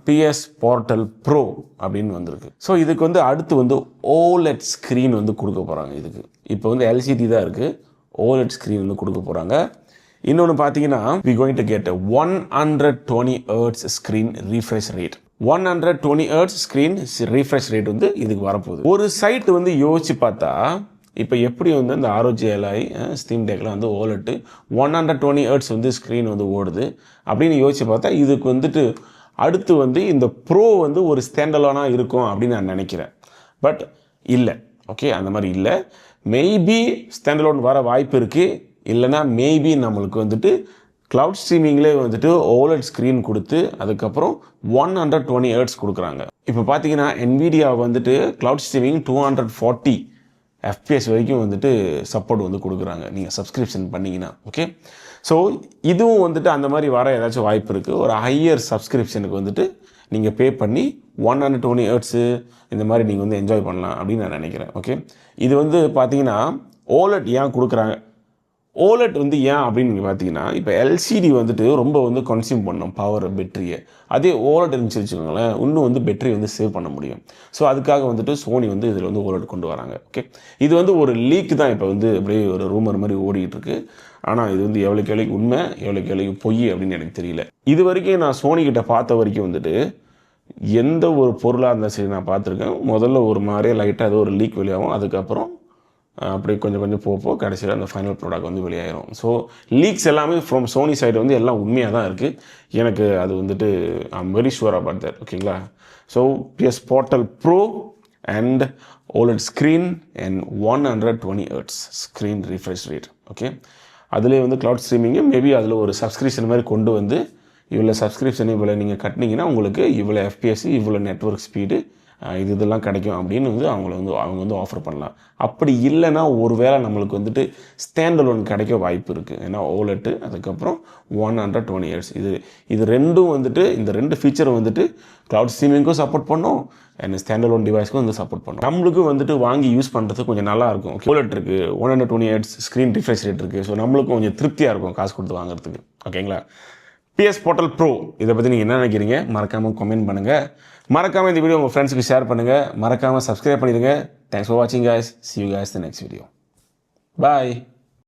PS Portal Pro அப்படின்னு வந்திருக்கு. So இதுக்கு வந்து அடுத்து வந்து OLED ஸ்க்ரீன் வந்து கொடுக்க போகிறாங்க. இதுக்கு இப்போ வந்து LCD தான் இருக்குது, OLED ஸ்க்ரீன் வந்து கொடுக்க போகிறாங்க. இன்னொன்று பார்த்தீங்கன்னா we going to get a 120 Hz screen refresh rate. 120 Hz screen refresh rate வந்து இதுக்கு வரப்போகுது. ஒரு சைட் வந்து யோசிச்சு பார்த்தா இப்போ எப்படி வந்து அந்த ROG Ally ஸ்டீம் டேக்கில் வந்து OLED 120 Hz வந்து ஸ்க்ரீன் வந்து ஓடுது அப்படின்னு யோசிச்சு பார்த்தா இதுக்கு வந்துட்டு அடுத்து வந்து இந்த ப்ரோ வந்து ஒரு ஸ்டாண்டலோனாக இருக்கும் அப்படின்னு நான் நினைக்கிறேன். பட் இல்லை, ஓகே, அந்த மாதிரி இல்லை. மேபி ஸ்டாண்டலோன் வர வாய்ப்பு இருக்குது. இல்லைனா மேபி நம்மளுக்கு வந்துட்டு க்ளவுட் ஸ்ட்ரீமிங்லேயே வந்துட்டு OLED ஸ்க்ரீன் கொடுத்து அதுக்கப்புறம் 120 Hz கொடுக்குறாங்க. இப்போ பார்த்தீங்கன்னா NVIDIA வந்துட்டு க்ளவுட் ஸ்ட்ரீமிங் 240 FPS வரைக்கும் வந்துட்டு சப்போர்ட் வந்து கொடுக்குறாங்க நீங்கள் சப்ஸ்கிரிப்ஷன் பண்ணிங்கன்னா. ஓகே, ஸோ இதுவும் வந்துட்டு அந்த மாதிரி வர ஏதாச்சும் வாய்ப்பு இருக்குது. ஒரு ஹையர் சப்ஸ்கிரிப்ஷனுக்கு வந்துட்டு நீங்கள் பே பண்ணி 120 Hz இந்த மாதிரி நீங்கள் வந்து என்ஜாய் பண்ணலாம் அப்படின்னு நான் நினைக்கிறேன். ஓகே, இது வந்து பார்த்தீங்கன்னா OLED ஏன் கொடுக்குறாங்க, OLED வந்து ஏன் அப்படின்னு நீங்கள் பார்த்தீங்கன்னா இப்போ LCD வந்துட்டு ரொம்ப வந்து கன்சியூம் பண்ணும் பவர் பேட்டரியை. அதே OLED இருந்துச்சு வச்சுக்கோங்களேன், இன்னும் வந்து பேட்டரி வந்து சேவ் பண்ண முடியும். ஸோ அதுக்காக வந்துட்டு சோனி வந்து இதில் வந்து OLED கொண்டு வராங்க. ஓகே, இது வந்து ஒரு லீக் தான், இப்போ வந்து அப்படியே ஒரு ரூமர் மாதிரி ஓடிட்டு இருக்கு. ஆனால் இது வந்து எவ்வளோக்கு எவ்வளோக்கு உண்மை எவ்வளோக்கு எவ்வளோக்கு பொய் அப்படின்னு எனக்கு தெரியல. இது வரைக்கும் நான் சோனி கிட்ட பார்த்த வரைக்கும் வந்துட்டு எந்த ஒரு பொருளாக இருந்தால் சரி நான் பார்த்துருக்கேன், முதல்ல ஒரு மாதிரியே லைட்டாக ஏதோ ஒரு லீக் வெளியாகும், அதுக்கப்புறம் அப்படி கொஞ்சம் கொஞ்சம் போக கடைசியில் அந்த ஃபைனல் ப்ராடக்ட் வந்து வெளியாயிரும். ஸோ லீக்ஸ் எல்லாமே ஃப்ரம் சோனி சைடு வந்து எல்லாம் உண்மையாக தான் இருக்குது. எனக்கு அது வந்துட்டு I'm very sure about that. ஓகேங்களா, so PS Portal Pro and OLED screen and 120 Hz screen refresh rate. Okay, அதிலே வந்து க்ளவுட் ஸ்ட்ரீமிங்கு மேபி அதில் ஒரு சப்ஸ்கிரிப்ஷன் மாதிரி கொண்டு வந்து இவ்வளோ சப்ஸ்கிரிப்ஷன் இவ்வளோ நீங்கள் கட்டினீங்கன்னா உங்களுக்கு இவ்வளோ FPS இவ்வளோ நெட்வொர்க் ஸ்பீடு இதெல்லாம் கிடைக்கும் அப்படின்னு வந்து அவங்க வந்து ஆஃபர் பண்ணலாம். அப்படி இல்லைன்னா ஒரு வேளை நம்மளுக்கு வந்துட்டு ஸ்டாண்டலோன் கிடைக்க வாய்ப்பு இருக்குது. ஏன்னா OLED அதுக்கப்புறம் 120 Hz இது ரெண்டும் வந்துட்டு இந்த ரெண்டு ஃபீச்சரும் வந்துட்டு க்ளவுட் ஸ்ட்ரீமிங்க்கும் சப்போர்ட் பண்ணும் அண்ட் ஸ்டாண்டலோன் டிவைஸ்க்கும் வந்து சப்போர்ட் பண்ணும். நம்மளுக்கும் வந்துட்டு வாங்கி யூஸ் பண்ணுறதுக்கு கொஞ்சம் நல்லா இருக்கும். OLED இருக்குது, 120 Hz ஸ்க்ரீன் ரிஃப்ரெஷ் ரேட் இருக்குது. ஸோ நம்மளுக்கும் கொஞ்சம் திருப்தியாக இருக்கும் காசு கொடுத்து வாங்குறதுக்கு. ஓகேங்களா, PS Portal Pro இதை பற்றி நீங்கள் என்ன நினைக்கிறீங்க மறக்காமல் கமெண்ட் பண்ணுங்கள். மறக்காமல் இந்த வீடியோ உங்கள் ஃப்ரெண்ட்ஸுக்கு ஷேர் பண்ணுங்கள். மறக்காமல் சப்ஸ்கிரைப் பண்ணிடுங்க. தேங்க்ஸ் ஃபார் வாட்சிங் guys. See you guys in the next video. Bye.